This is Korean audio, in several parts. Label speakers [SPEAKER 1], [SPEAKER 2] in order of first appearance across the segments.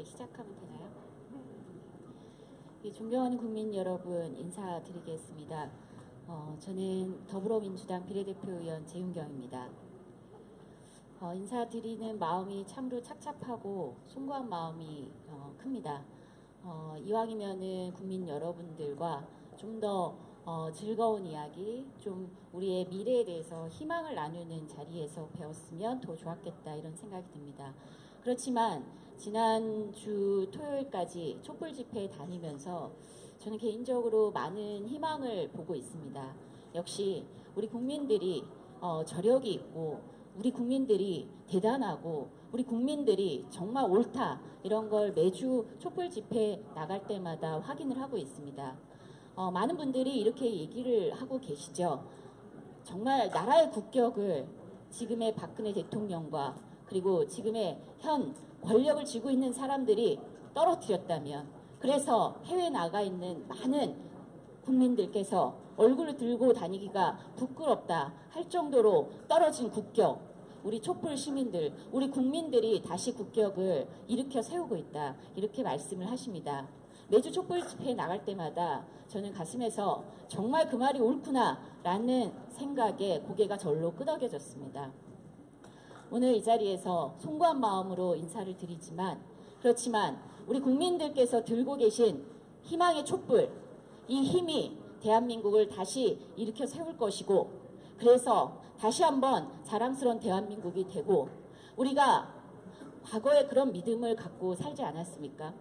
[SPEAKER 1] 네, 시작하면 되나요? 예, 존경하는 국민 여러분 인사드리겠습니다. 저는 더불어민주당 비례대표 의원 재윤경입니다. 인사드리는 마음이 참으로 착잡하고 송구한 마음이 큽니다. 이왕이면은 국민 여러분들과 좀 더 즐거운 이야기, 좀 우리의 미래에 대해서 희망을 나누는 자리에서 배웠으면 더 좋았겠다 이런 생각이 듭니다. 그렇지만 지난주 토요일까지 촛불 집회에 다니면서 저는 개인적으로 많은 희망을 보고 있습니다. 역시 우리 국민들이 저력이 있고 우리 국민들이 대단하고 우리 국민들이 정말 옳다 이런 걸 매주 촛불 집회 나갈 때마다 확인을 하고 있습니다. 많은 분들이 이렇게 얘기를 하고 계시죠. 정말 나라의 국격을 지금의 박근혜 대통령과 그리고 지금의 현 권력을 쥐고 있는 사람들이 떨어뜨렸다면, 그래서 해외에 나가 있는 많은 국민들께서 얼굴을 들고 다니기가 부끄럽다 할 정도로 떨어진 국격, 우리 촛불 시민들, 우리 국민들이 다시 국격을 일으켜 세우고 있다 이렇게 말씀을 하십니다. 매주 촛불 집회에 나갈 때마다 저는 가슴에서 정말 그 말이 옳구나 라는 생각에 고개가 절로 끄덕여졌습니다. 오늘 이 자리에서 송구한 마음으로 인사를 드리지만, 그렇지만 우리 국민들께서 들고 계신 희망의 촛불, 이 힘이 대한민국을 다시 일으켜 세울 것이고, 그래서 다시 한번 자랑스러운 대한민국이 되고, 우리가 과거에 그런 믿음을 갖고 살지 않았습니까?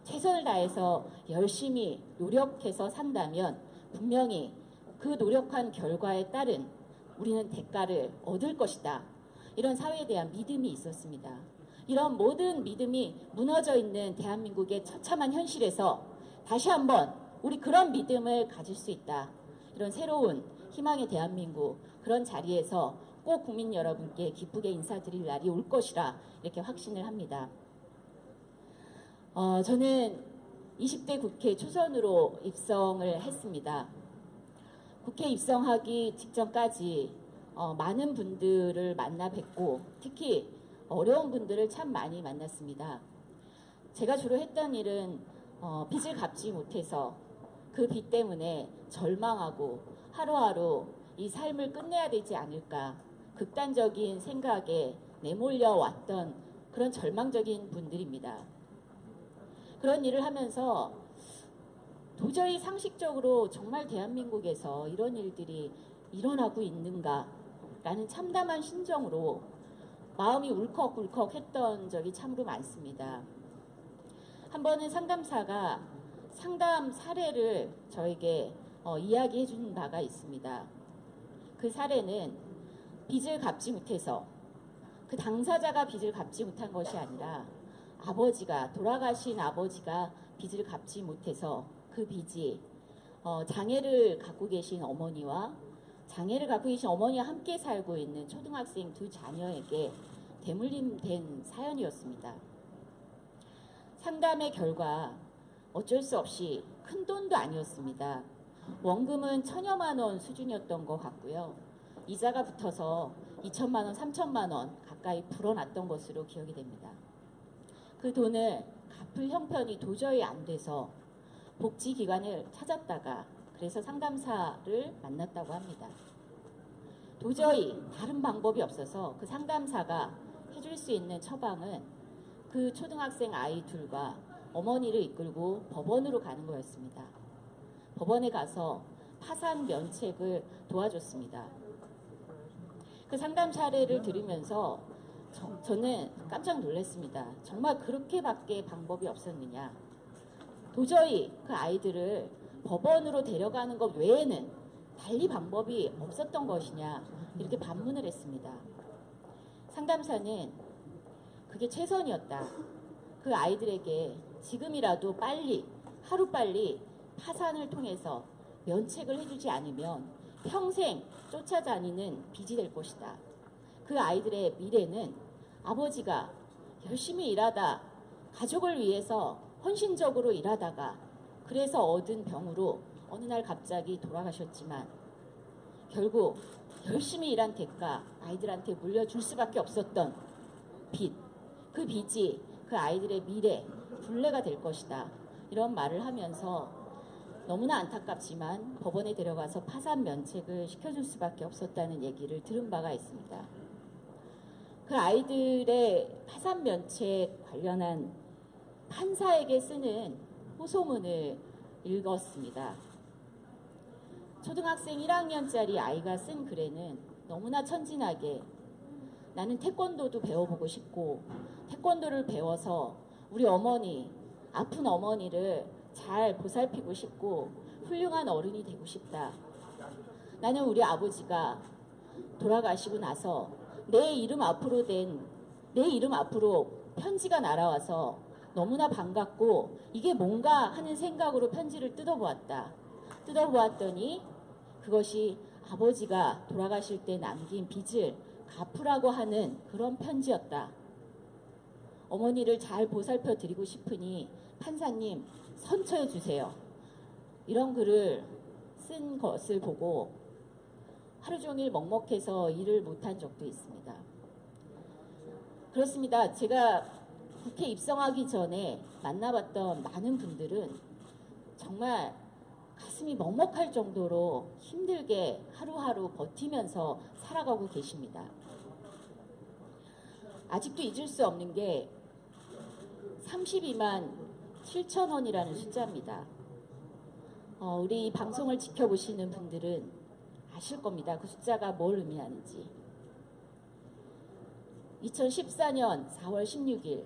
[SPEAKER 1] 최선을 다해서 열심히 노력해서 산다면 분명히 그 노력한 결과에 따른 우리는 대가를 얻을 것이다. 이런 사회에 대한 믿음이 있었습니다. 이런 모든 믿음이 무너져 있는 대한민국의 처참한 현실에서 다시 한번 우리 그런 믿음을 가질 수 있다. 이런 새로운 희망의 대한민국, 그런 자리에서 꼭 국민 여러분께 기쁘게 인사드릴 날이 올 것이라 이렇게 확신을 합니다. 저는 20대 국회 초선으로 입성을 했습니다. 국회 입성하기 직전까지 많은 분들을 만나 뵙고, 특히 어려운 분들을 참 많이 만났습니다. 제가 주로 했던 일은 빚을 갚지 못해서 그 빚 때문에 절망하고 하루하루 이 삶을 끝내야 되지 않을까 극단적인 생각에 내몰려 왔던 그런 절망적인 분들입니다. 그런 일을 하면서 도저히 상식적으로 정말 대한민국에서 이런 일들이 일어나고 있는가 라는 참담한 심정으로 마음이 울컥울컥 했던 적이 참으로 많습니다. 한 번은 상담사가 상담 사례를 저에게 이야기해 준 바가 있습니다. 그 사례는 빚을 갚지 못해서, 그 당사자가 빚을 갚지 못한 것이 아니라 아버지가, 돌아가신 아버지가 빚을 갚지 못해서 그 빚이 장애를 갖고 계신 어머니와 장애를 갖고 계신 어머니와 함께 살고 있는 초등학생 두 자녀에게 대물림된 사연이었습니다. 상담의 결과 어쩔 수 없이 큰 돈도 아니었습니다. 원금은 1,000여만 원 수준이었던 것 같고요. 이자가 붙어서 2천만 원, 3천만 원 가까이 불어났던 것으로 기억이 됩니다. 그 돈을 갚을 형편이 도저히 안 돼서 복지기관을 찾았다가 그래서 상담사를 만났다고 합니다. 도저히 다른 방법이 없어서 그 상담사가 해줄 수 있는 처방은 그 초등학생 아이 둘과 어머니를 이끌고 법원으로 가는 거였습니다. 법원에 가서 파산 면책을 도와줬습니다. 그 상담 사례를 들으면서 저는 깜짝 놀랐습니다. 정말 그렇게밖에 방법이 없었느냐. 도저히 그 아이들을 법원으로 데려가는 것 외에는 달리 방법이 없었던 것이냐 이렇게 반문을 했습니다. 상담사는 그게 최선이었다. 그 아이들에게 지금이라도 빨리, 하루빨리 파산을 통해서 면책을 해주지 않으면 평생 쫓아다니는 빚이 될 것이다. 그 아이들의 미래는 아버지가 열심히 일하다 가족을 위해서 헌신적으로 일하다가 그래서 얻은 병으로 어느 날 갑자기 돌아가셨지만 결국 열심히 일한 대가 아이들한테 물려줄 수밖에 없었던 빚, 그 빚이 그 아이들의 미래, 굴레가 될 것이다. 이런 말을 하면서 너무나 안타깝지만 법원에 데려가서 파산 면책을 시켜줄 수밖에 없었다는 얘기를 들은 바가 있습니다. 그 아이들의 파산 면책 관련한 판사에게 쓰는 호소문을 읽었습니다. 초등학생 1학년짜리 아이가 쓴 글에는 너무나 천진하게 나는 태권도도 배워보고 싶고 태권도를 배워서 우리 어머니, 아픈 어머니를 잘 보살피고 싶고 훌륭한 어른이 되고 싶다. 나는 우리 아버지가 돌아가시고 나서 내 이름 앞으로 편지가 날아와서 너무나 반갑고 이게 뭔가 하는 생각으로 편지를 뜯어보았다. 뜯어보았더니 그것이 아버지가 돌아가실 때 남긴 빚을 갚으라고 하는 그런 편지였다. 어머니를 잘 보살펴 드리고 싶으니 판사님 선처해 주세요. 이런 글을 쓴 것을 보고 하루 종일 먹먹해서 일을 못한 적도 있습니다. 그렇습니다. 제가 국회 입성하기 전에 만나봤던 많은 분들은 정말 가슴이 먹먹할 정도로 힘들게 하루하루 버티면서 살아가고 계십니다. 아직도 잊을 수 없는 게 32만 7천 원이라는 숫자입니다. 우리 이 방송을 지켜보시는 분들은 아실 겁니다. 그 숫자가 뭘 의미하는지. 2014년 4월 16일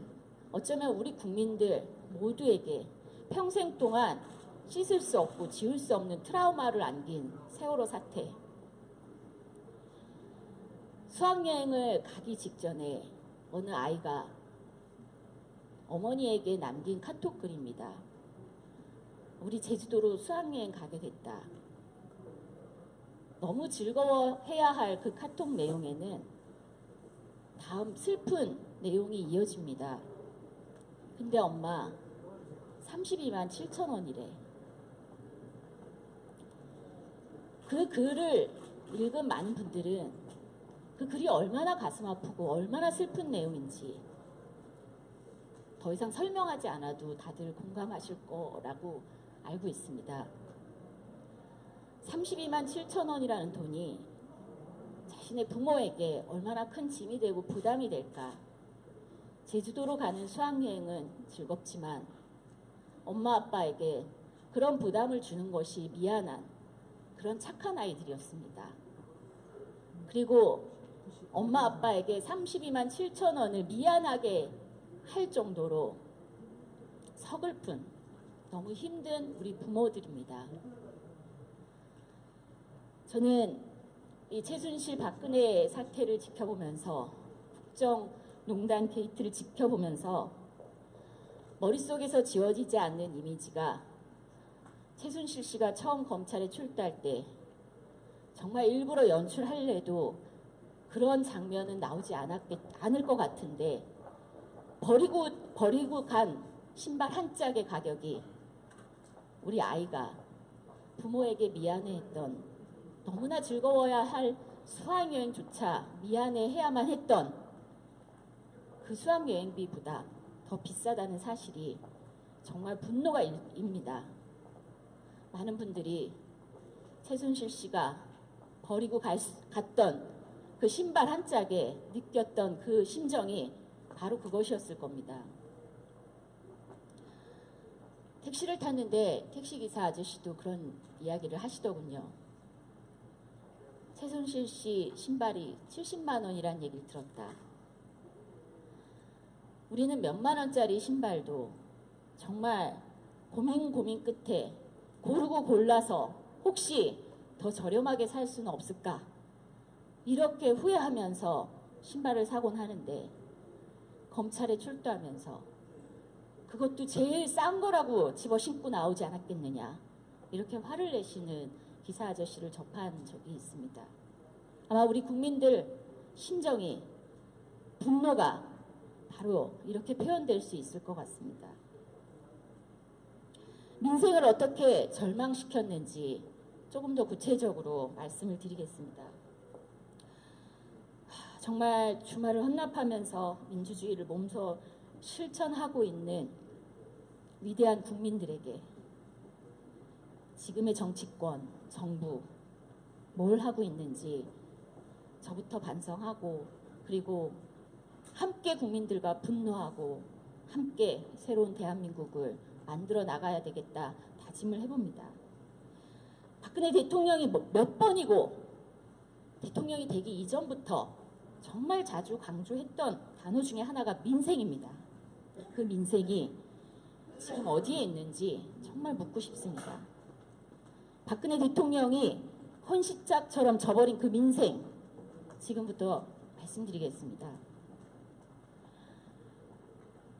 [SPEAKER 1] 어쩌면 우리 국민들 모두에게 평생 동안 씻을 수 없고 지울 수 없는 트라우마를 안긴 세월호 사태. 수학여행을 가기 직전에 어느 아이가 어머니에게 남긴 카톡 글입니다. 우리 제주도로 수학여행 가게 됐다. 너무 즐거워해야 할 그 카톡 내용에는 다음 슬픈 내용이 이어집니다. 근데 엄마 32만 7천 원이래. 그 글을 읽은 많은 분들은 그 글이 얼마나 가슴 아프고 얼마나 슬픈 내용인지 더 이상 설명하지 않아도 다들 공감하실 거라고 알고 있습니다. 32만 7천 원이라는 돈이 자신의 부모에게 얼마나 큰 짐이 되고 부담이 될까. 제주도로 가는 수학여행은 즐겁지만 엄마 아빠에게 그런 부담을 주는 것이 미안한 그런 착한 아이들이었습니다. 그리고 엄마 아빠에게 32만 7천 원을 미안하게 할 정도로 서글픈 너무 힘든 우리 부모들입니다. 저는 이 최순실 박근혜 사태를 지켜보면서 국정농단 게이트를 지켜보면서 머릿속에서 지워지지 않는 이미지가 최순실 씨가 처음 검찰에 출두할 때 정말 일부러 연출하려도 그런 장면은 나오지 않을 것 같은데 버리고 간 신발 한 짝의 가격이 우리 아이가 부모에게 미안해했던 너무나 즐거워야 할 수학여행조차 미안해해야만 했던 그 수학여행비보다 더 비싸다는 사실이 정말 분노가 일입니다. 많은 분들이 최순실 씨가 버리고 갔던 그 신발 한 짝에 느꼈던 그 심정이 바로 그것이었을 겁니다. 택시를 탔는데 택시기사 아저씨도 그런 이야기를 하시더군요. 최순실 씨 신발이 70만 원이란 얘기를 들었다. 우리는 몇만 원짜리 신발도 정말 고민 끝에 고르고 골라서 혹시 더 저렴하게 살 수는 없을까? 이렇게 후회하면서 신발을 사곤 하는데 검찰에 출두하면서 그것도 제일 싼 거라고 집어 신고 나오지 않았겠느냐. 이렇게 화를 내시는 기사 아저씨를 접한 적이 있습니다. 아마 우리 국민들 심정이 분노가 바로 이렇게 표현될 수 있을 것 같습니다. 민생을 어떻게 절망시켰는지 조금 더 구체적으로 말씀을 드리겠습니다. 정말 주말을 헌납하면서 민주주의를 몸소 실천하고 있는 위대한 국민들에게 지금의 정치권, 정부 뭘 하고 있는지 저부터 반성하고, 그리고 함께 국민들과 분노하고 함께 새로운 대한민국을 만들어 나가야 되겠다 다짐을 해봅니다. 박근혜 대통령이 몇 번이고 대통령이 되기 이전부터 정말 자주 강조했던 단어 중에 하나가 민생입니다. 그 민생이 지금 어디에 있는지 정말 묻고 싶습니다. 박근혜 대통령이 헌시짝처럼 져버린 그 민생, 지금부터 말씀드리겠습니다.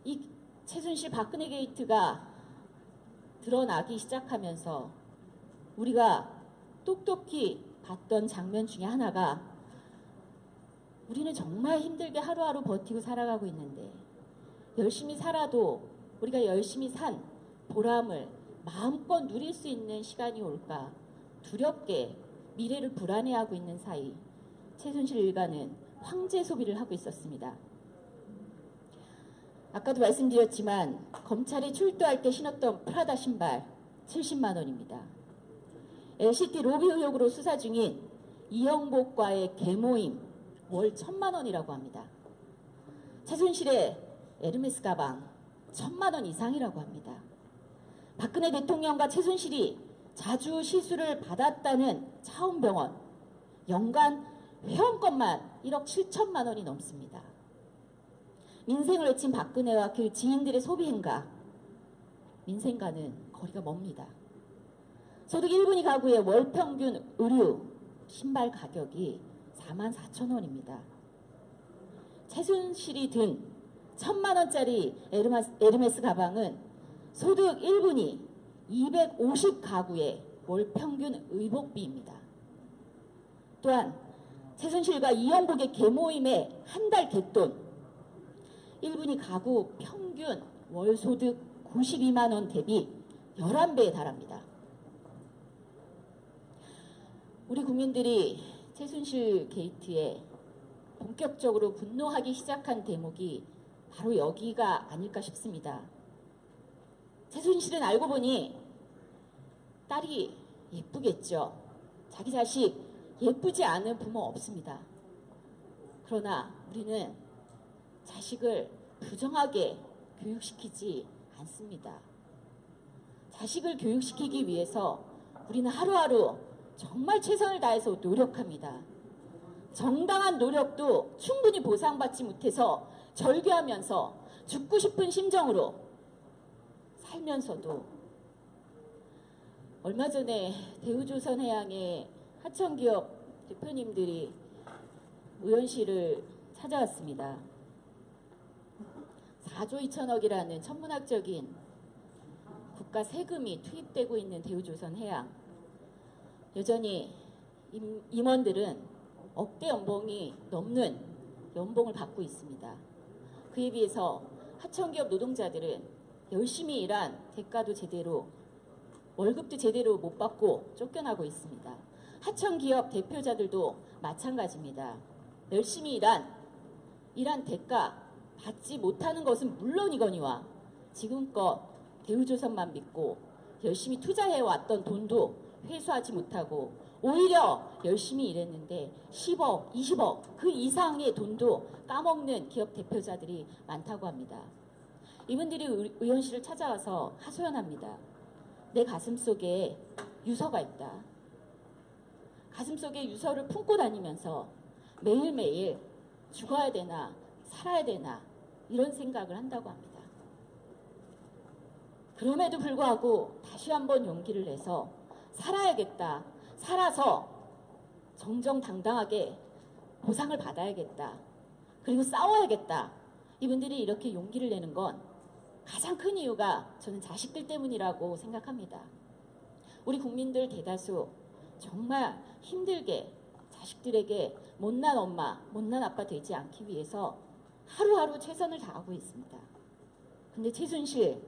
[SPEAKER 1] 이 최순실 박근혜 게이트가 드러나기 시작하면서 우리가 똑똑히 봤던 장면 중에 하나가, 우리는 정말 힘들게 하루하루 버티고 살아가고 있는데 열심히 살아도 우리가 열심히 산 보람을 마음껏 누릴 수 있는 시간이 올까 두렵게 미래를 불안해하고 있는 사이 최순실 일가는 황제 소비를 하고 있었습니다. 아까도 말씀드렸지만 검찰에 출두할 때 신었던 프라다 신발 70만 원입니다. LCT 로비 의혹으로 수사 중인 이영복과의 계모임 월 1,000만 원이라고 합니다. 최순실의 에르메스 가방 1,000만 원 이상이라고 합니다. 박근혜 대통령과 최순실이 자주 시술을 받았다는 차움병원 연간 회원권만 1억 7천만 원이 넘습니다. 민생을 외친 박근혜와 그 지인들의 소비 행각, 민생과는 거리가 멉니다. 소득 1분위 가구의 월 평균 의류, 신발 가격이 44,000원입니다. 최순실이 든 1,000만 원짜리 에르메스 가방은 소득 1분위 250 가구의 월 평균 의복비입니다. 또한 최순실과 이영복의 계모임의 한 달 갯돈 1분위 가구 평균 월 소득 92만 원 대비 11배에 달합니다. 우리 국민들이 최순실 게이트에 본격적으로 분노하기 시작한 대목이 바로 여기가 아닐까 싶습니다. 최순실은 알고 보니 딸이 예쁘겠죠. 자기 자식 예쁘지 않은 부모 없습니다. 그러나 우리는 자식을 부정하게 교육시키지 않습니다. 자식을 교육시키기 위해서 우리는 하루하루 정말 최선을 다해서 노력합니다. 정당한 노력도 충분히 보상받지 못해서 절규하면서 죽고 싶은 심정으로 살면서도, 얼마 전에 대우조선해양의 하청기업 대표님들이 의원실을 찾아왔습니다. 4조 2천억이라는 천문학적인 국가 세금이 투입되고 있는 대우조선해양, 여전히 임원들은 억대 연봉이 넘는 연봉을 받고 있습니다. 그에 비해서 하청기업 노동자들은 열심히 일한 대가도 제대로, 월급도 제대로 못 받고 쫓겨나고 있습니다. 하청기업 대표자들도 마찬가지입니다. 열심히 일한 대가 받지 못하는 것은 물론이거니와 지금껏 대우조선만 믿고 열심히 투자해왔던 돈도 회수하지 못하고 오히려 열심히 일했는데 10억, 20억 그 이상의 돈도 까먹는 기업 대표자들이 많다고 합니다. 이분들이 의원실을 찾아와서 하소연합니다. 내 가슴속에 유서가 있다. 가슴속에 유서를 품고 다니면서 매일매일 죽어야 되나 살아야 되나 이런 생각을 한다고 합니다. 그럼에도 불구하고 다시 한번 용기를 내서 살아야겠다. 살아서 정정당당하게 보상을 받아야겠다. 그리고 싸워야겠다. 이분들이 이렇게 용기를 내는 건 가장 큰 이유가 저는 자식들 때문이라고 생각합니다. 우리 국민들 대다수 정말 힘들게 자식들에게 못난 엄마, 못난 아빠 되지 않기 위해서 하루하루 최선을 다하고 있습니다. 근데 최순실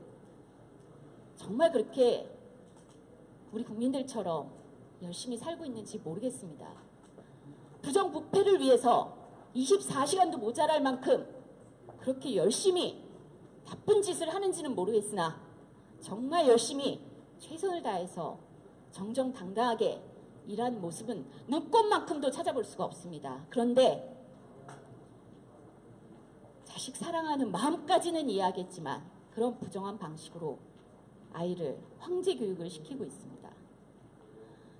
[SPEAKER 1] 정말 그렇게 우리 국민들처럼 열심히 살고 있는지 모르겠습니다. 부정부패를 위해서 24시간도 모자랄 만큼 그렇게 열심히 나쁜 짓을 하는지는 모르겠으나 정말 열심히 최선을 다해서 정정당당하게 일한 모습은 눈꽃만큼도 찾아볼 수가 없습니다. 그런데 자식 사랑하는 마음까지는 이해하겠지만 그런 부정한 방식으로 아이를 황제 교육을 시키고 있습니다.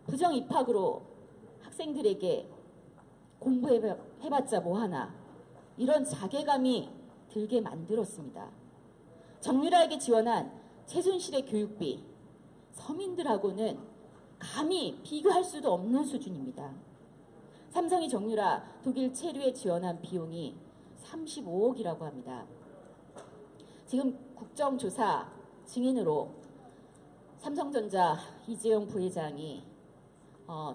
[SPEAKER 1] 부정 입학으로 학생들에게 공부해봤자 뭐하나 이런 자괴감이 들게 만들었습니다. 정유라에게 지원한 최순실의 교육비 서민들하고는 감히 비교할 수도 없는 수준입니다. 삼성이 정유라 독일 체류에 지원한 비용이 35억이라고 합니다. 지금 국정조사 증인으로 삼성전자 이재용 부회장이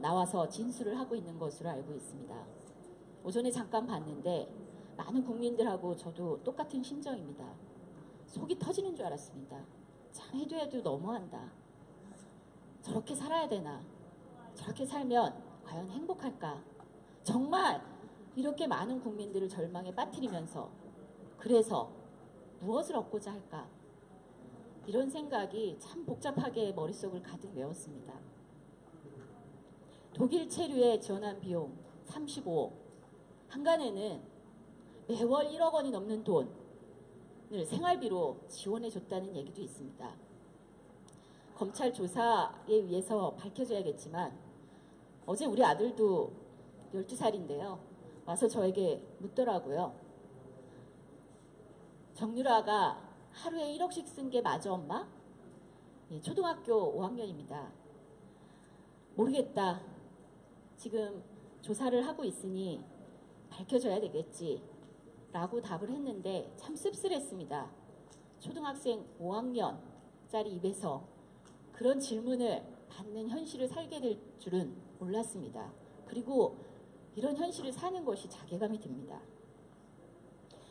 [SPEAKER 1] 나와서 진술을 하고 있는 것으로 알고 있습니다. 오전에 잠깐 봤는데 많은 국민들하고 저도 똑같은 심정입니다. 속이 터지는 줄 알았습니다. 참 해도 너무한다. 저렇게 살아야 되나? 저렇게 살면 과연 행복할까? 정말 이렇게 많은 국민들을 절망에 빠뜨리면서 그래서 무엇을 얻고자 할까? 이런 생각이 참 복잡하게 머릿속을 가득 메웠습니다. 독일 체류에 지원한 비용 35억. 한간에는 매월 1억 원이 넘는 돈을 생활비로 지원해줬다는 얘기도 있습니다. 검찰 조사에 의해서 밝혀져야겠지만 어제 우리 아들도 12살인데요. 와서 저에게 묻더라고요. 정유라가 하루에 1억씩 쓴 게 맞아 엄마? 예, 초등학교 5학년입니다. 모르겠다. 지금 조사를 하고 있으니 밝혀져야 되겠지 라고 답을 했는데 참 씁쓸했습니다. 초등학생 5학년짜리 입에서 그런 질문을 받는 현실을 살게 될 줄은 몰랐습니다. 그리고 이런 현실을 사는 것이 자괴감이 듭니다.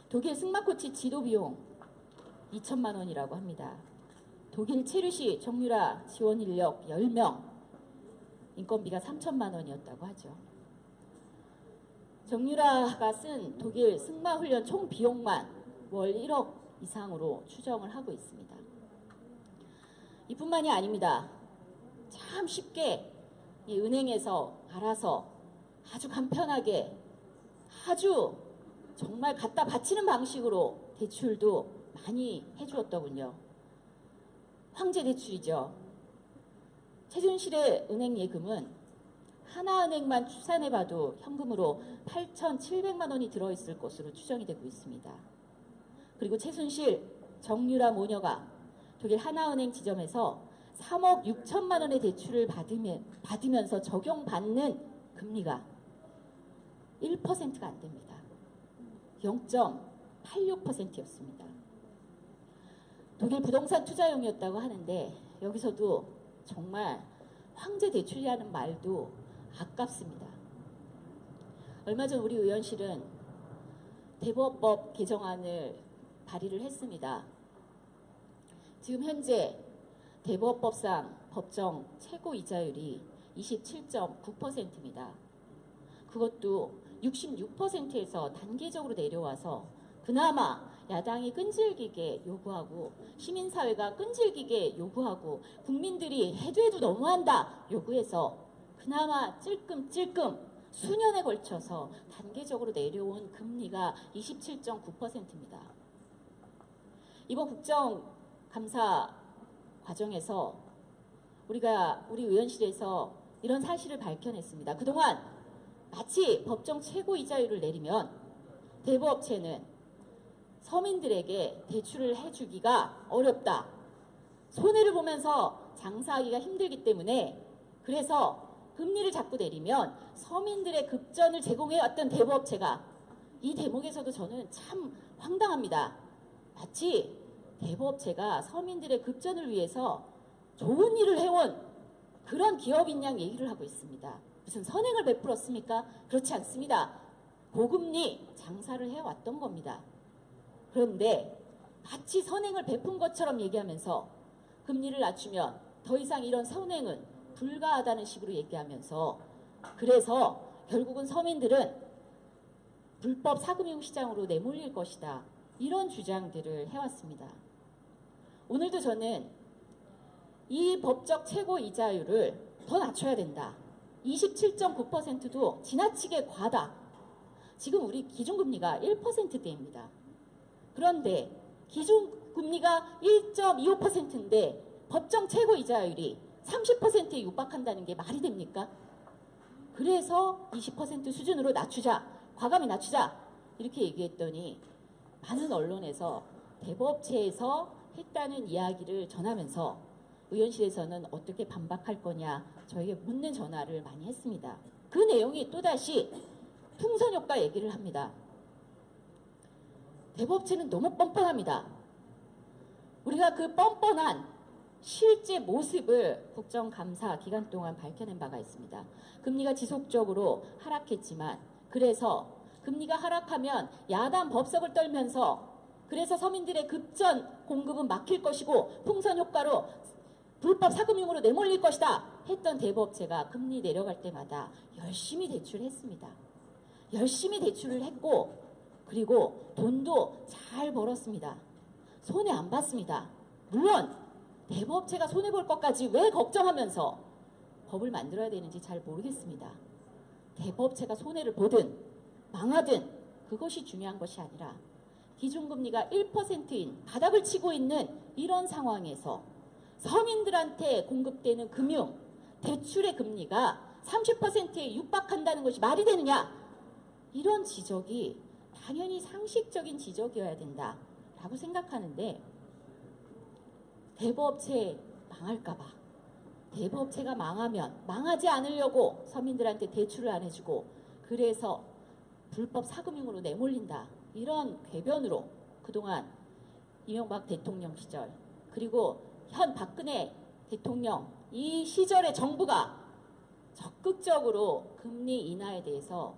[SPEAKER 1] 독일 승마코치 지도 비용 2천만 원이라고 합니다. 독일 체류시 정유라 지원 인력 10명 인건비가 3천만 원이었다고 하죠. 정유라가 쓴 독일 승마훈련 총 비용만 월 1억 이상으로 추정을 하고 있습니다. 이뿐만이 아닙니다. 참 쉽게 이 은행에서 알아서 아주 간편하게 아주 정말 갖다 바치는 방식으로 대출도 많이 해주었더군요. 황제 대출이죠. 최순실의 은행 예금은 하나은행만 추산해봐도 현금으로 8,700만 원이 들어있을 것으로 추정이 되고 있습니다. 그리고 최순실, 정유라 모녀가 독일 하나은행 지점에서 3억 6천만 원의 대출을 받으면서 적용받는 금리가 1%가 안 됩니다. 0.86%였습니다. 독일 부동산 투자용이었다고 하는데 여기서도 정말 황제 대출이라는 말도 아깝습니다. 얼마 전 우리 의원실은 대법법 개정안을 발의를 했습니다. 지금 현재 대법법상 법정 최고 이자율이 27.9%입니다. 그것도 66%에서 단계적으로 내려와서 그나마 야당이 끈질기게 요구하고 시민사회가 끈질기게 요구하고 국민들이 해도 너무한다 요구해서 그나마 찔끔찔끔 수년에 걸쳐서 단계적으로 내려온 금리가 27.9%입니다. 이번 국정감사 과정에서 우리 의원실에서 이런 사실을 밝혀냈습니다. 그동안 마치 법정 최고 이자율을 내리면 대부업체는 서민들에게 대출을 해주기가 어렵다. 손해를 보면서 장사하기가 힘들기 때문에 그래서 금리를 자꾸 내리면 서민들의 급전을 제공해왔던 대부업체가 이 대목에서도 저는 참 황당합니다. 마치 대부업체가 서민들의 급전을 위해서 좋은 일을 해온 그런 기업인 양 얘기를 하고 있습니다. 무슨 선행을 베풀었습니까? 그렇지 않습니다. 고금리 장사를 해왔던 겁니다. 그런데 마치 선행을 베푼 것처럼 얘기하면서 금리를 낮추면 더 이상 이런 선행은 불가하다는 식으로 얘기하면서 그래서 결국은 서민들은 불법 사금융 시장으로 내몰릴 것이다. 이런 주장들을 해왔습니다. 오늘도 저는 이 법적 최고 이자율을 더 낮춰야 된다. 27.9%도 지나치게 과다. 지금 우리 기준금리가 1%대입니다. 그런데 기준금리가 1.25%인데 법정 최고 이자율이 30%에 육박한다는 게 말이 됩니까? 그래서 20% 수준으로 낮추자, 과감히 낮추자 이렇게 얘기했더니 많은 언론에서 대법원에서 했다는 이야기를 전하면서 의원실에서는 어떻게 반박할 거냐 저에게 묻는 전화를 많이 했습니다. 그 내용이 또다시 풍선 효과 얘기를 합니다. 대법원은 너무 뻔뻔합니다. 우리가 그 뻔뻔한 실제 모습을 국정감사 기간 동안 밝혀낸 바가 있습니다. 금리가 지속적으로 하락했지만 그래서 금리가 하락하면 야단 법석을 떨면서 그래서 서민들의 급전 공급은 막힐 것이고 풍선 효과로 불법 사금융으로 내몰릴 것이다 했던 대법제가 금리 내려갈 때마다 열심히 대출했습니다. 열심히 대출을 했고 그리고 돈도 잘 벌었습니다. 손해 안 봤습니다. 물론 대법제가 손해볼 것까지 왜 걱정하면서 법을 만들어야 되는지 잘 모르겠습니다. 대법제가 손해를 보든 망하든 그것이 중요한 것이 아니라 기준금리가 1%인 바닥을 치고 있는 이런 상황에서 서민들한테 공급되는 금융, 대출의 금리가 30%에 육박한다는 것이 말이 되느냐? 이런 지적이 당연히 상식적인 지적이어야 된다라고 생각하는데 대법체 망할까봐 대법체가 망하면 망하지 않으려고 서민들한테 대출을 안 해주고 그래서 불법 사금융으로 내몰린다. 이런 궤변으로 그동안 이명박 대통령 시절 그리고 현 박근혜 대통령 이 시절의 정부가 적극적으로 금리 인하에 대해서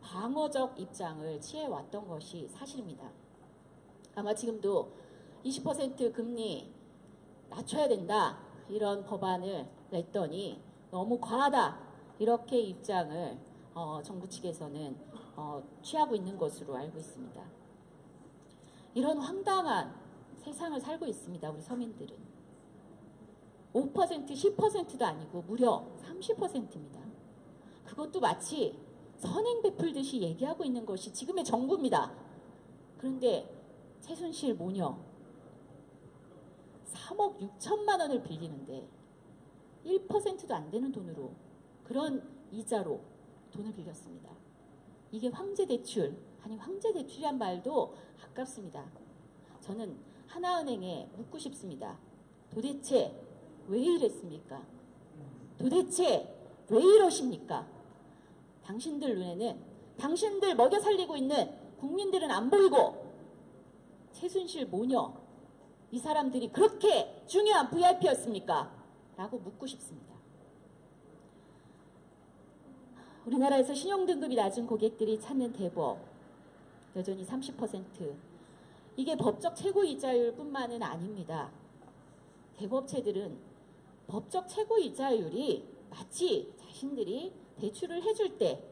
[SPEAKER 1] 방어적 입장을 취해왔던 것이 사실입니다. 아마 지금도 20% 금리 낮춰야 된다 이런 법안을 냈더니 너무 과하다 이렇게 입장을 정부 측에서는 취하고 있는 것으로 알고 있습니다. 이런 황당한 세상을 살고 있습니다. 우리 서민들은 5% 10%도 아니고 무려 30%입니다. 그것도 마치 선행 베풀듯이 얘기하고 있는 것이 지금의 정부입니다. 그런데 최순실 모녀 3억 6천만 원을 빌리는데 1%도 안 되는 돈으로 그런 이자로 돈을 빌렸습니다. 이게 황제대출, 아니 황제대출이란 말도 아깝습니다. 저는 하나은행에 묻고 싶습니다. 도대체 왜 이랬습니까? 도대체 왜 이러십니까? 당신들 눈에는 당신들 먹여 살리고 있는 국민들은 안 보이고 최순실 모녀 이 사람들이 그렇게 중요한 VIP였습니까? 라고 묻고 싶습니다. 우리나라에서 신용등급이 낮은 고객들이 찾는 대법 여전히 30%. 이게 법적 최고이자율 뿐만은 아닙니다. 대법체들은 법적 최고이자율이 마치 자신들이 대출을 해줄 때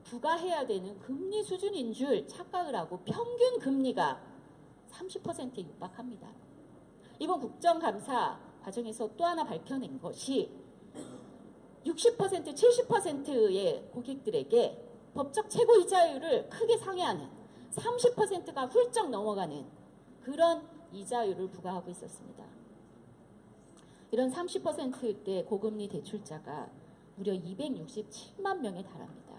[SPEAKER 1] 부과해야 되는 금리 수준인 줄 착각을 하고 평균 금리가 30%에 육박합니다. 이번 국정감사 과정에서 또 하나 밝혀낸 것이 60%, 70%의 고객들에게 법적 최고이자율을 크게 상회하는 30%가 훌쩍 넘어가는 그런 이자율을 부과하고 있었습니다. 이런 30%대 고금리 대출자가 무려 267만 명에 달합니다.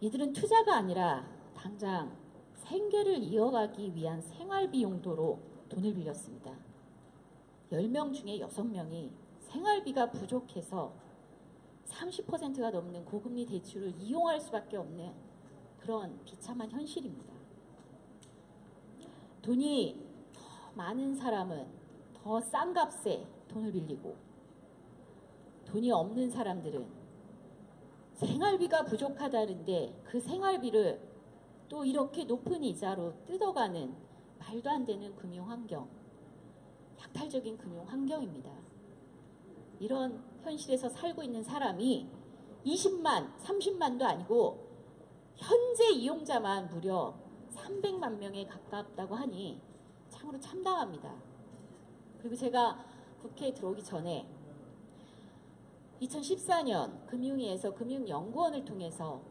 [SPEAKER 1] 이들은 투자가 아니라 당장 생계를 이어가기 위한 생활비 용도로 돈을 빌렸습니다. 10명 중에 6명이 생활비가 부족해서 30%가 넘는 고금리 대출을 이용할 수밖에 없는 그런 비참한 현실입니다. 돈이 더 많은 사람은 더 싼 값에 돈을 빌리고 돈이 없는 사람들은 생활비가 부족하다는데 그 생활비를 또 이렇게 높은 이자로 뜯어가는 말도 안 되는 금융환경, 약탈적인 금융환경입니다. 이런 현실에서 살고 있는 사람이 20만, 30만도 아니고 현재 이용자만 무려 300만 명에 가깝다고 하니 참으로 참담합니다. 그리고 제가 국회에 들어오기 전에 2014년 금융위에서 금융연구원을 통해서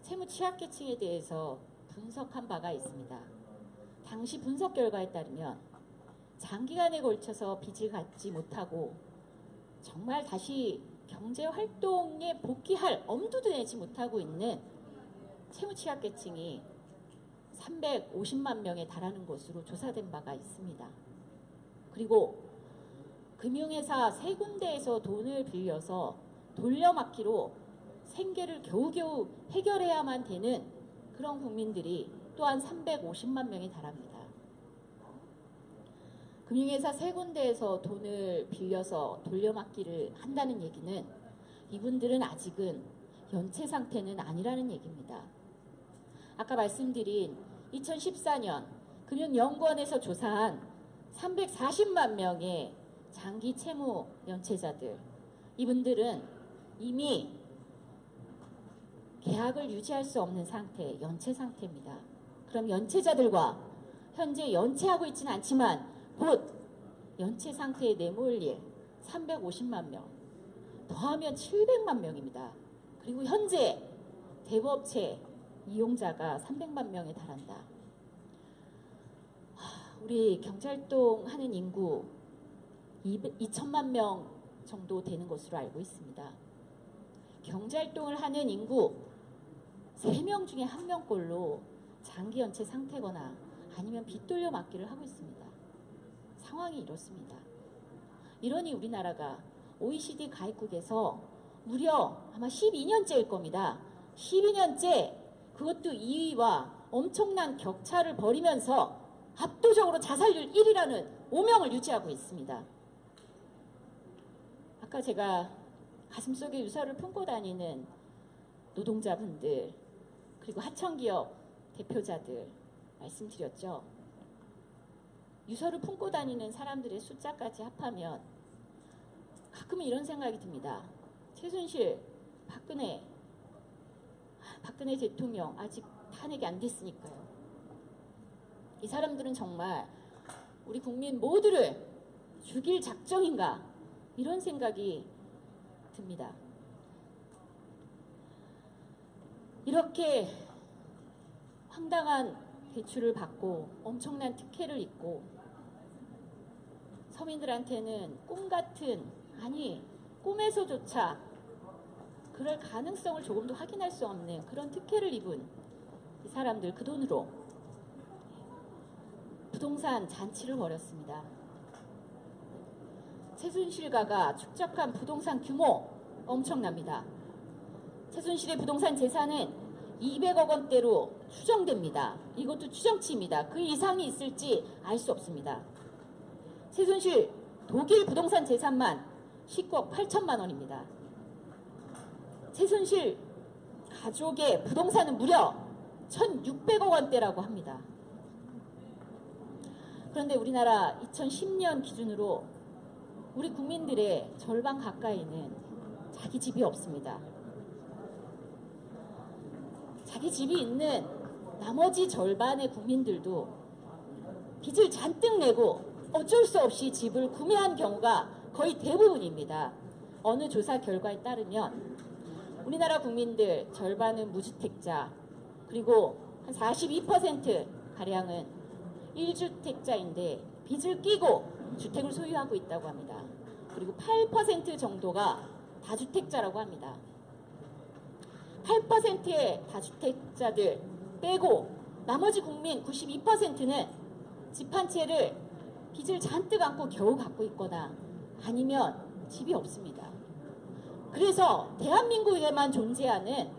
[SPEAKER 1] 채무 취약계층에 대해서 분석한 바가 있습니다. 당시 분석 결과에 따르면 장기간에 걸쳐서 빚을 갚지 못하고 정말 다시 경제활동에 복귀할 엄두도 내지 못하고 있는 채무 취약계층이 350만 명에 달하는 것으로 조사된 바가 있습니다. 그리고 금융회사 세 군데에서 돈을 빌려서 돌려막기로 생계를 겨우겨우 해결해야만 되는 그런 국민들이 또한 350만 명에 달합니다. 금융회사 세 군데에서 돈을 빌려서 돌려막기를 한다는 얘기는 이분들은 아직은 연체 상태는 아니라는 얘기입니다. 아까 말씀드린 2014년 금융연구원에서 조사한 340만 명의 장기 채무 연체자들, 이분들은 이미 계약을 유지할 수 없는 상태, 연체 상태입니다. 그럼 연체자들과 현재 연체하고 있지는 않지만 곧 연체 상태에 내몰릴 350만 명, 더하면 700만 명입니다. 그리고 현재 대부업체 이용자가 300만 명에 달한다. 우리 경제활동 하는 인구 2천만 명 정도 되는 것으로 알고 있습니다. 경제활동을 하는 인구 3명 중에 1명꼴로 장기 연체 상태거나 아니면 빚 돌려막기를 하고 있습니다. 상황이 이렇습니다. 이러니 우리나라가 OECD 가입국에서 무려 아마 12년째일 겁니다. 12년째 그것도 2위와 엄청난 격차를 벌이면서 압도적으로 자살률 1위라는 오명을 유지하고 있습니다. 아까 제가 가슴속에 유서를 품고 다니는 노동자분들 그리고 하청기업 대표자들 말씀드렸죠. 유서를 품고 다니는 사람들의 숫자까지 합하면 가끔은 이런 생각이 듭니다. 최순실, 박근혜 대통령 아직 탄핵이 안 됐으니까요. 이 사람들은 정말 우리 국민 모두를 죽일 작정인가 이런 생각이 듭니다. 이렇게 황당한 대출을 받고 엄청난 특혜를 입고 서민들한테는 꿈같은, 아니 꿈에서조차 그럴 가능성을 조금도 확인할 수 없는 그런 특혜를 입은 이 사람들, 그 돈으로 부동산 잔치를 벌였습니다. 최순실가가 축적한 부동산 규모 엄청납니다. 최순실의 부동산 재산은 200억 원대로 추정됩니다. 이것도 추정치입니다. 그 이상이 있을지 알 수 없습니다. 최순실 독일 부동산 재산만 19억 8천만 원입니다. 최순실 가족의 부동산은 무려 1,600억 원대라고 합니다. 그런데 우리나라 2010년 기준으로 우리 국민들의 절반 가까이는 자기 집이 없습니다. 자기 집이 있는 나머지 절반의 국민들도 빚을 잔뜩 내고 어쩔 수 없이 집을 구매한 경우가 거의 대부분입니다. 어느 조사 결과에 따르면 우리나라 국민들 절반은 무주택자, 그리고 한 42%가량은 1주택자인데 빚을 끼고 주택을 소유하고 있다고 합니다. 그리고 8% 정도가 다주택자라고 합니다. 8%의 다주택자들 빼고 나머지 국민 92%는 집 한 채를 빚을 잔뜩 안고 겨우 갖고 있거나 아니면 집이 없습니다. 그래서 대한민국에만 존재하는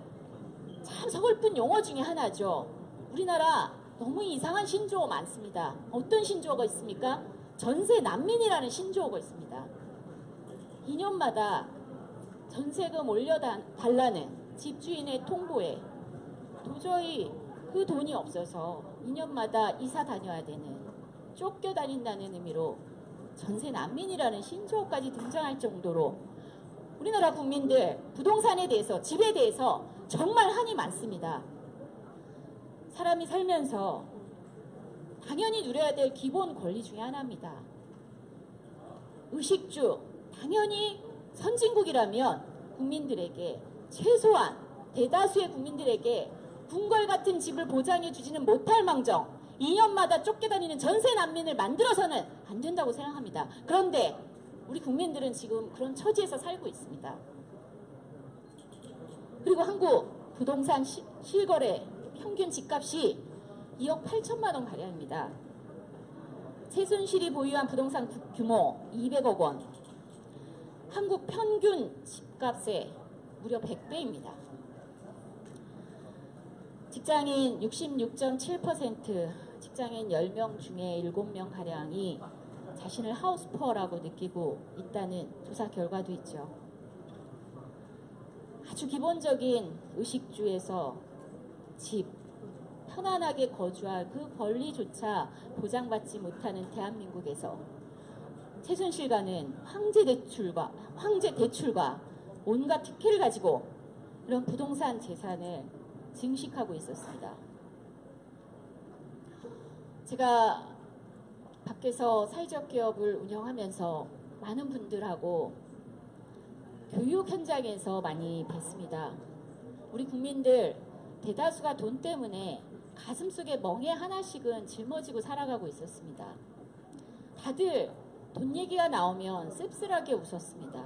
[SPEAKER 1] 참 서글픈 용어 중에 하나죠. 우리나라 너무 이상한 신조어 많습니다. 어떤 신조어가 있습니까? 전세 난민이라는 신조어가 있습니다. 2년마다 전세금 올려달라는 집주인의 통보에 도저히 그 돈이 없어서 2년마다 이사 다녀야 되는, 쫓겨다닌다는 의미로 전세 난민이라는 신조어까지 등장할 정도로 우리나라 국민들 부동산에 대해서, 집에 대해서 정말 한이 많습니다. 사람이 살면서 당연히 누려야 될 기본 권리 중에 하나입니다. 의식주, 당연히 선진국이라면 국민들에게 최소한 대다수의 국민들에게 궁궐 같은 집을 보장해 주지는 못할 망정 2년마다 쫓겨다니는 전세 난민을 만들어서는 안 된다고 생각합니다. 그런데 우리 국민들은 지금 그런 처지에서 살고 있습니다. 그리고 한국 부동산 실거래 평균 집값이 2억 8천만 원 가량입니다. 최순실이 보유한 부동산 규모 200억 원. 한국 평균 집값의 무려 100배입니다. 직장인 66.7%, 직장인 10명 중에 7명 가량이 자신을 하우스푸어라고 느끼고 있다는 조사 결과도 있죠. 아주 기본적인 의식주에서 집, 편안하게 거주할 그 권리조차 보장받지 못하는 대한민국에서 최순실과는 황제 대출과 온갖 특혜를 가지고 이런 부동산 재산을 증식하고 있었습니다. 제가 밖에서 사회적 기업을 운영하면서 많은 분들하고 교육 현장에서 많이 뵀습니다. 우리 국민들 대다수가 돈 때문에 가슴속에 멍에 하나씩은 짊어지고 살아가고 있었습니다. 다들 돈 얘기가 나오면 씁쓸하게 웃었습니다.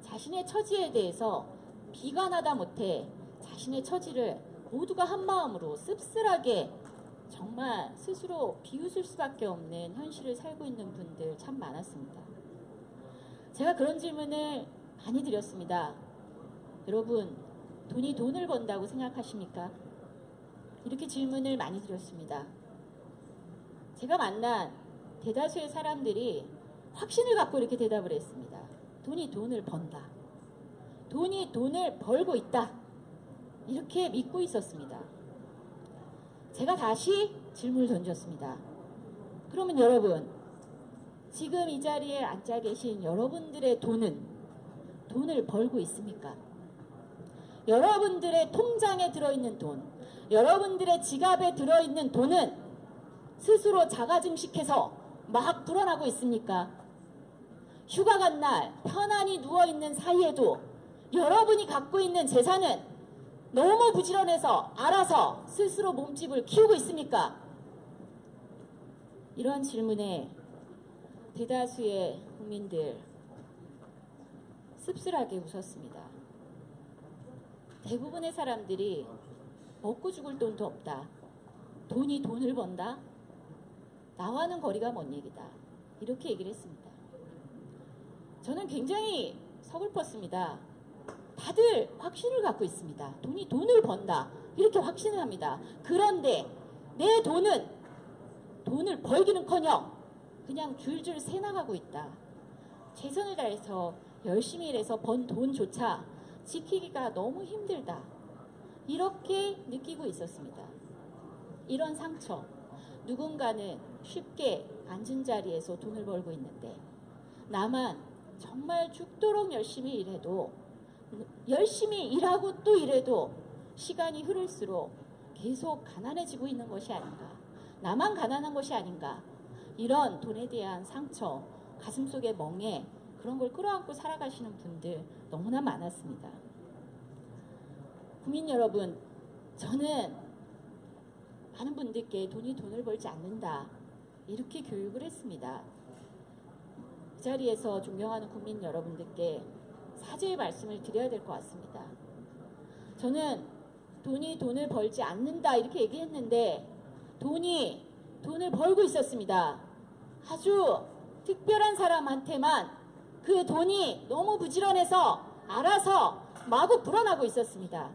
[SPEAKER 1] 자신의 처지에 대해서 비관하다 못해 자신의 처지를 모두가 한마음으로 씁쓸하게 정말 스스로 비웃을 수밖에 없는 현실을 살고 있는 분들 참 많았습니다. 제가 그런 질문을 많이 드렸습니다. 여러분, 돈이 돈을 번다고 생각하십니까? 이렇게 질문을 많이 드렸습니다. 제가 만난 대다수의 사람들이 확신을 갖고 이렇게 대답을 했습니다. 돈이 돈을 번다. 돈이 돈을 벌고 있다. 이렇게 믿고 있었습니다. 제가 다시 질문을 던졌습니다. 그러면 여러분, 지금 이 자리에 앉아 계신 여러분들의 돈을 벌고 있습니까? 여러분들의 통장에 들어있는 돈, 여러분들의 지갑에 들어있는 돈은 스스로 자가증식해서 막 불어나고 있습니까? 휴가 간 날 편안히 누워있는 사이에도 여러분이 갖고 있는 재산은 너무 부지런해서 알아서 스스로 몸집을 키우고 있습니까? 이런 질문에 대다수의 국민들 씁쓸하게 웃었습니다. 대부분의 사람들이 먹고 죽을 돈도 없다. 돈이 돈을 번다? 나와는 거리가 먼 얘기다. 이렇게 얘기를 했습니다. 저는 굉장히 서글펐습니다. 다들 확신을 갖고 있습니다. 돈이 돈을 번다. 이렇게 확신을 합니다. 그런데 내 돈을 벌기는커녕 그냥 줄줄 새나가고 있다. 최선을 다해서 열심히 일해서 번 돈조차 지키기가 너무 힘들다. 이렇게 느끼고 있었습니다. 이런 상처, 누군가는 쉽게 앉은 자리에서 돈을 벌고 있는데 나만 정말 죽도록 열심히 일해도 열심히 일하고 또 일해도 시간이 흐를수록 계속 가난해지고 있는 것이 아닌가. 나만 가난한 것이 아닌가. 이런 돈에 대한 상처, 가슴속에 멍에 그런 걸 끌어안고 살아가시는 분들 너무나 많았습니다. 국민 여러분, 저는 많은 분들께 돈이 돈을 벌지 않는다. 이렇게 교육을 했습니다. 그 자리에서 존경하는 국민 여러분들께 사죄의 말씀을 드려야 될 것 같습니다. 저는 돈이 돈을 벌지 않는다 이렇게 얘기했는데 돈이 돈을 벌고 있었습니다. 아주 특별한 사람한테만 그 돈이 너무 부지런해서 알아서 마구 불어나고 있었습니다.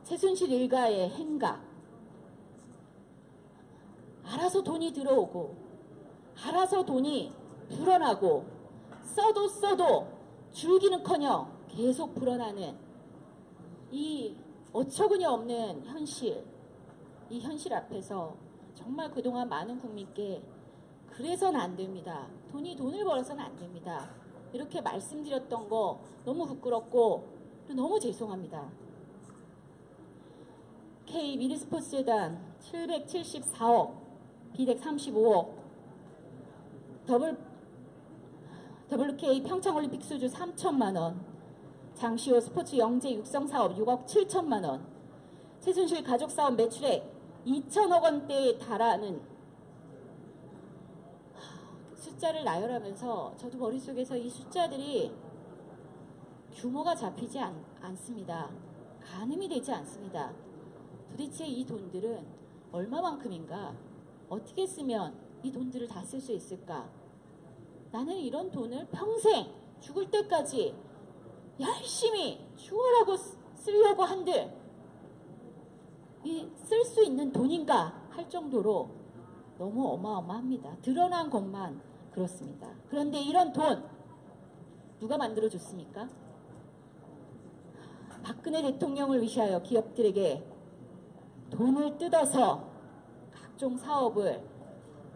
[SPEAKER 1] 최순실 일가의 행각, 알아서 돈이 들어오고 알아서 돈이 불어나고 써도 줄기는커녕 계속 불어나는 이 어처구니 없는 현실, 이 현실 앞에서 정말 그동안 많은 국민께 그래서는 안 됩니다. 돈이 돈을 벌어서는 안 됩니다. 이렇게 말씀드렸던 거 너무 부끄럽고 너무 죄송합니다. K 미르스포츠재단 774억, 비덱 35억, WK 평창올림픽 수주 3천만 원, 장시호 스포츠 영재 육성 사업 6억 7천만 원, 최순실 가족 사업 매출액 2천억 원대에 달하는 숫자를 나열하면서 저도 머릿속에서 이 숫자들이 규모가 잡히지 않습니다. 가늠이 되지 않습니다. 도대체 이 돈들은 얼마만큼인가? 어떻게 쓰면 이 돈들을 다 쓸 수 있을까? 나는 이런 돈을 평생 죽을 때까지 열심히 죽어라고 쓰려고 한들 쓸 수 있는 돈인가 할 정도로 너무 어마어마합니다. 드러난 것만 그렇습니다. 그런데 이런 돈 누가 만들어줬습니까? 박근혜 대통령을 위시하여 기업들에게 돈을 뜯어서 각종 사업을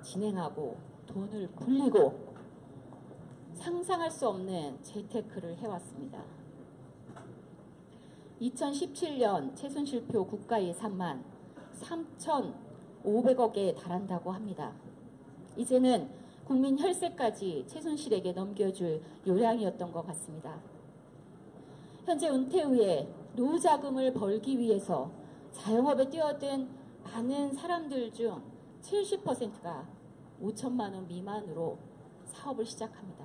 [SPEAKER 1] 진행하고 돈을 굴리고 상상할 수 없는 재테크를 해왔습니다. 2017년 최순실표 국가 예산만 3,500억에 달한다고 합니다. 이제는 국민 혈세까지 최순실에게 넘겨줄 요량이었던 것 같습니다. 현재 은퇴 후에 노후 자금을 벌기 위해서 자영업에 뛰어든 많은 사람들 중 70%가 5천만 원 미만으로 사업을 시작합니다.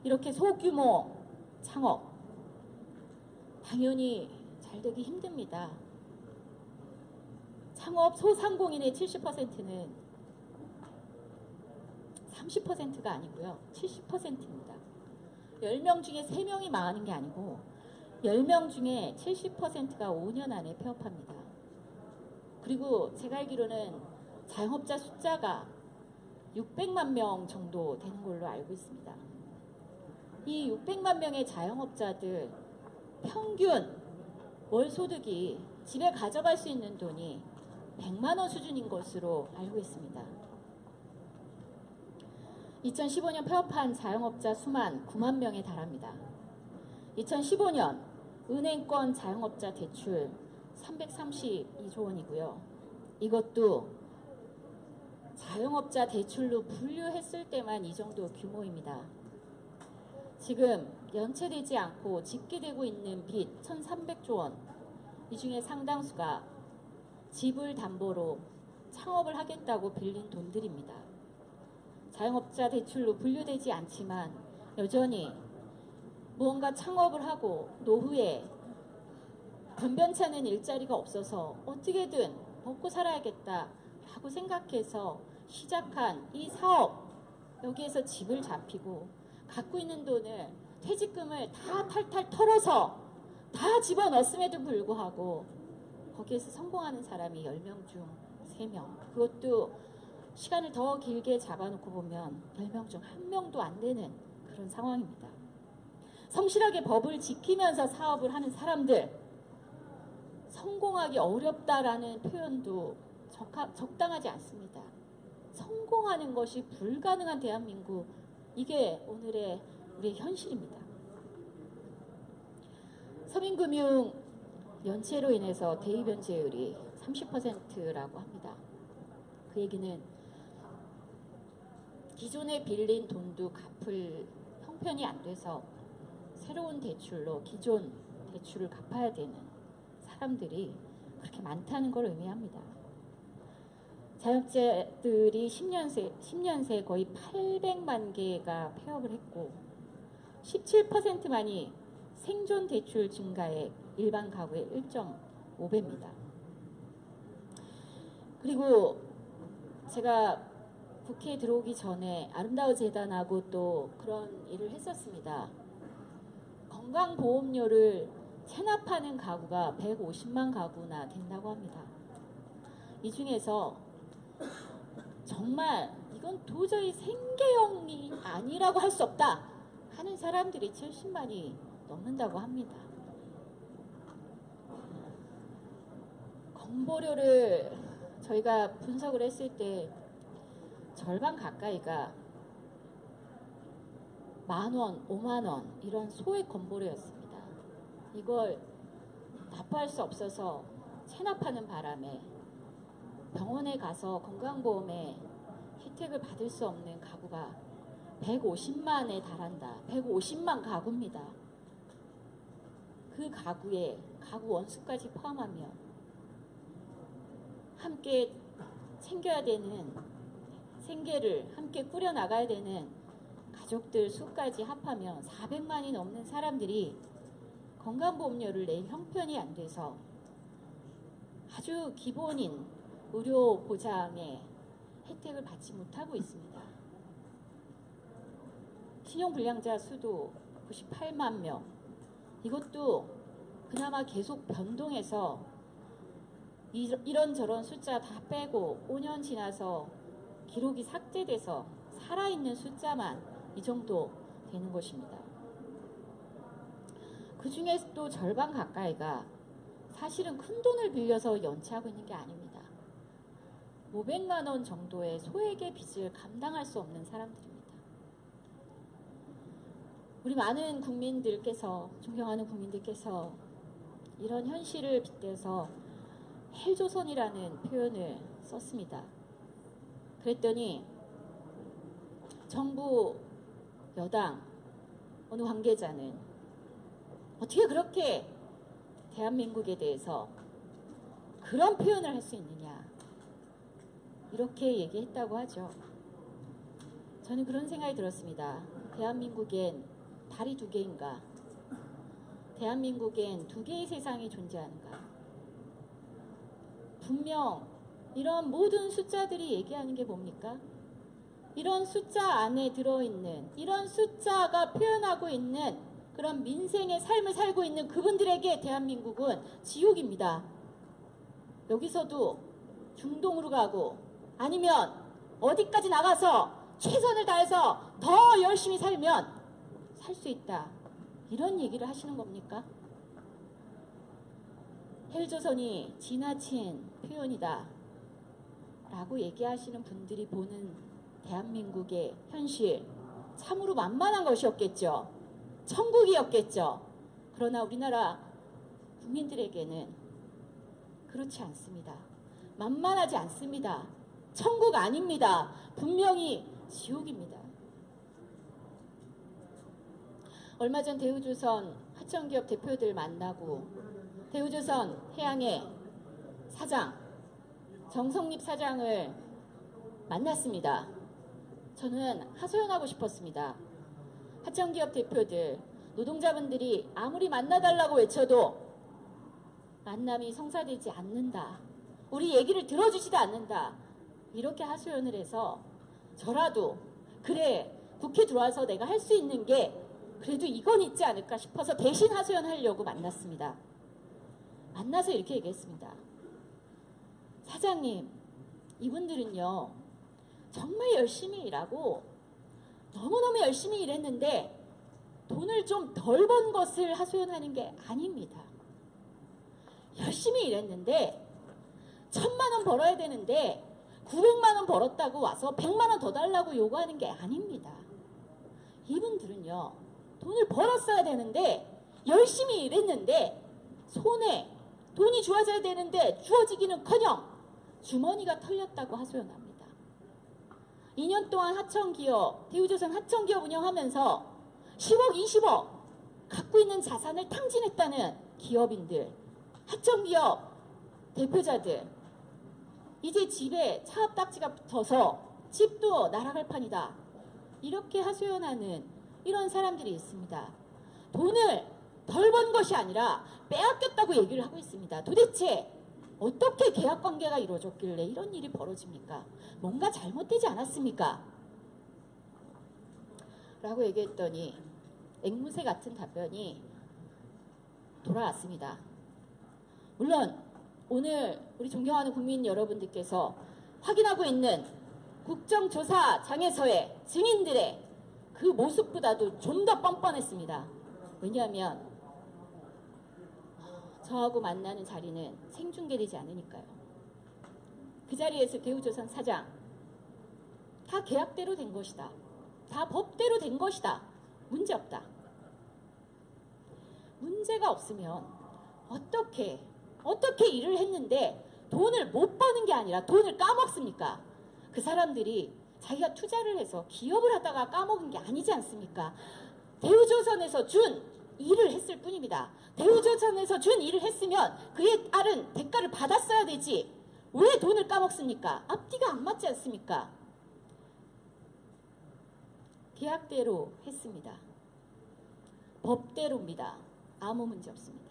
[SPEAKER 1] 이렇게 소규모 창업 당연히 잘 되기 힘듭니다. 창업 소상공인의 70%는 30%가 아니고요. 70%입니다. 10명 중에 3명이 망하는 게 아니고 10명 중에 70%가 5년 안에 폐업합니다. 그리고 제가 알기로는 자영업자 숫자가 600만 명 정도 되는 걸로 알고 있습니다. 이 600만 명의 자영업자들 평균 월 소득이 집에 가져갈 수 있는 돈이 100만 원 수준인 것으로 알고 있습니다. 2015년 폐업한 자영업자 수만 9만 명에 달합니다. 2015년 은행권 자영업자 대출 332조 원이고요. 이것도 자영업자 대출로 분류했을 때만 이 정도 규모입니다. 지금 연체되지 않고 집계되고 있는 빚 1,300조 원, 이 중에 상당수가 집을 담보로 창업을 하겠다고 빌린 돈들입니다. 자영업자 대출로 분류되지 않지만 여전히 무언가 창업을 하고 노후에 변변찮은 일자리가 없어서 어떻게든 먹고 살아야겠다라고 생각해서 시작한 이 사업, 여기에서 집을 잡히고 갖고 있는 돈을 퇴직금을 다 탈탈 털어서 다 집어넣었음에도 불구하고 거기에서 성공하는 사람이 10명 중 3명, 그것도 시간을 더 길게 잡아놓고 보면 10명 중 1명도 안 되는 그런 상황입니다. 성실하게 법을 지키면서 사업을 하는 사람들, 성공하기 어렵다라는 표현도 적당하지 않습니다. 성공하는 것이 불가능한 대한민국, 이게 오늘의 우리의 현실입니다. 서민금융 연체로 인해서 대입연체율이 30%라고 합니다. 그 얘기는 기존에 빌린 돈도 갚을 형편이 안 돼서 새로운 대출로 기존 대출을 갚아야 되는 사람들이 그렇게 많다는 걸 의미합니다. 자영업자들이 10년 새 거의 800만 개가 폐업을 했고 17%만이 생존 대출 증가액 일반 가구의 1.5배입니다. 그리고 제가 국회에 들어오기 전에 아름다운 재단하고 또 그런 일을 했었습니다. 건강보험료를 체납하는 가구가 150만 가구나 된다고 합니다. 이 중에서 정말 이건 도저히 생계형이 아니라고 할 수 없다 하는 사람들이 70만이 넘는다고 합니다. 건보료를 저희가 분석을 했을 때 절반 가까이가 10,000원, 50,000원 이런 소액 건보료였습니다. 이걸 납부할 수 없어서 체납하는 바람에 병원에 가서 건강보험에 혜택을 받을 수 없는 가구가 150만에 달한다. 150만 가구입니다. 그 가구에 가구 원수까지 포함하면 함께 챙겨야 되는 생계를 함께 꾸려나가야 되는 가족들 수까지 합하면 400만이 넘는 사람들이 건강보험료를 낼 형편이 안 돼서 아주 기본인 의료 보장의 혜택을 받지 못하고 있습니다. 신용불량자 수도 98만 명. 이것도 그나마 계속 변동해서 이런저런 숫자 다 빼고 5년 지나서 기록이 삭제돼서 살아있는 숫자만 이 정도 되는 것입니다. 그 중에 또 절반 가까이가 사실은 큰 돈을 빌려서 연체하고 있는 게 아닙니다. 500만 원 정도의 소액의 빚을 감당할 수 없는 사람들입니다. 우리 많은 국민들께서, 존경하는 국민들께서 이런 현실을 빗대서 헬조선이라는 표현을 썼습니다. 그랬더니 정부, 여당, 어느 관계자는 어떻게 그렇게 대한민국에 대해서 그런 표현을 할 수 있느냐, 이렇게 얘기했다고 하죠. 저는 그런 생각이 들었습니다. 대한민국엔 달이 2개인가? 대한민국엔 2개의 세상이 존재하는가? 분명 이런 모든 숫자들이 얘기하는 게 뭡니까? 이런 숫자 안에 들어있는, 이런 숫자가 표현하고 있는 그런 민생의 삶을 살고 있는 그분들에게 대한민국은 지옥입니다. 여기서도 중동으로 가고 아니면 어디까지 나가서 최선을 다해서 더 열심히 살면 살 수 있다, 이런 얘기를 하시는 겁니까? 헬조선이 지나친 표현이다 라고 얘기하시는 분들이 보는 대한민국의 현실, 참으로 만만한 것이었겠죠. 천국이었겠죠. 그러나 우리나라 국민들에게는 그렇지 않습니다. 만만하지 않습니다. 천국 아닙니다. 분명히 지옥입니다. 얼마 전 대우조선 하청기업 대표들 만나고 대우조선 해양의 사장 정성립 사장을 만났습니다. 저는 하소연하고 싶었습니다. 하청기업 대표들, 노동자분들이 아무리 만나달라고 외쳐도 만남이 성사되지 않는다, 우리 얘기를 들어주지도 않는다, 이렇게 하소연을 해서 저라도 그래, 국회 들어와서 내가 할 수 있는 게 그래도 이건 있지 않을까 싶어서 대신 하소연하려고 만났습니다. 만나서 이렇게 얘기했습니다. 사장님, 이분들은요 정말 열심히 일하고 너무너무 열심히 일했는데 돈을 좀 덜 번 것을 하소연하는 게 아닙니다. 열심히 일했는데 1000만 원 벌어야 되는데 900만 원 벌었다고 와서 100만 원 더 달라고 요구하는 게 아닙니다. 이분들은요 돈을 벌었어야 되는데 열심히 일했는데 손에 돈이 주어져야 되는데 주어지기는커녕 주머니가 털렸다고 하소연합니다. 2년 동안 하청기업, 대우조선 하청기업 운영하면서 10억, 20억 갖고 있는 자산을 탕진했다는 기업인들, 하청기업 대표자들, 이제 집에 차압딱지가 붙어서 집도 날아갈 판이다, 이렇게 하소연하는 이런 사람들이 있습니다. 돈을 덜 번 것이 아니라 빼앗겼다고 얘기를 하고 있습니다. 도대체 어떻게 계약관계가 이루어졌길래 이런 일이 벌어집니까? 뭔가 잘못되지 않았습니까? 라고 얘기했더니 앵무새 같은 답변이 돌아왔습니다. 물론 오늘 우리 존경하는 국민 여러분들께서 확인하고 있는 국정조사장에서의 증인들의 그 모습보다도 좀 더 뻔뻔했습니다. 왜냐하면 저하고 만나는 자리는 생중계되지 않으니까요. 그 자리에서 대우조선 사장, 다 계약대로 된 것이다, 다 법대로 된 것이다, 문제없다. 문제가 없으면 어떻게 일을 했는데 돈을 못 버는 게 아니라 돈을 까먹습니까? 그 사람들이 자기가 투자를 해서 기업을 하다가 까먹은 게 아니지 않습니까? 대우조선에서 준 일을 했을 뿐입니다. 대우조선에서 준 일을 했으면 그에 따른 대가를 받았어야 되지. 왜 돈을 까먹습니까? 앞뒤가 안 맞지 않습니까? 계약대로 했습니다. 법대로입니다. 아무 문제 없습니다.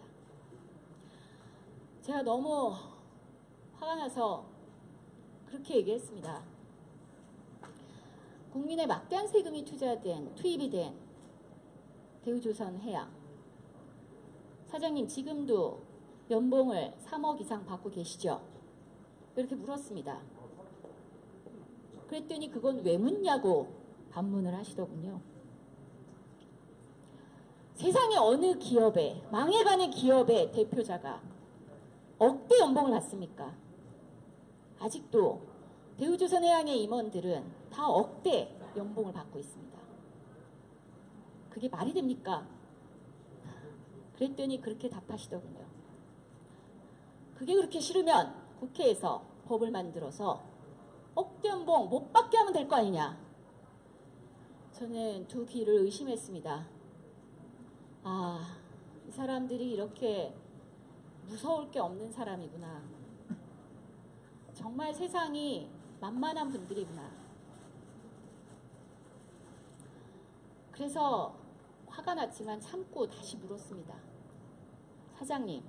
[SPEAKER 1] 제가 너무 화가 나서 그렇게 얘기했습니다. 국민의 막대한 세금이 투입이 된 대우조선 해양 사장님, 지금도 연봉을 3억 이상 받고 계시죠? 이렇게 물었습니다. 그랬더니 그건 왜 묻냐고 반문을 하시더군요. 세상에 어느 기업에, 망해가는 기업의 대표자가 억대 연봉을 받습니까? 아직도 대우조선해양의 임원들은 다 억대 연봉을 받고 있습니다. 그게 말이 됩니까? 그랬더니 그렇게 답하시더군요. 그게 그렇게 싫으면 국회에서 법을 만들어서 억대 연봉 못 받게 하면 될 거 아니냐. 저는 두 귀를 의심했습니다. 아, 이 사람들이 이렇게 무서울 게 없는 사람이구나. 정말 세상이 만만한 분들이구나. 그래서 화가 났지만 참고 다시 물었습니다. 사장님,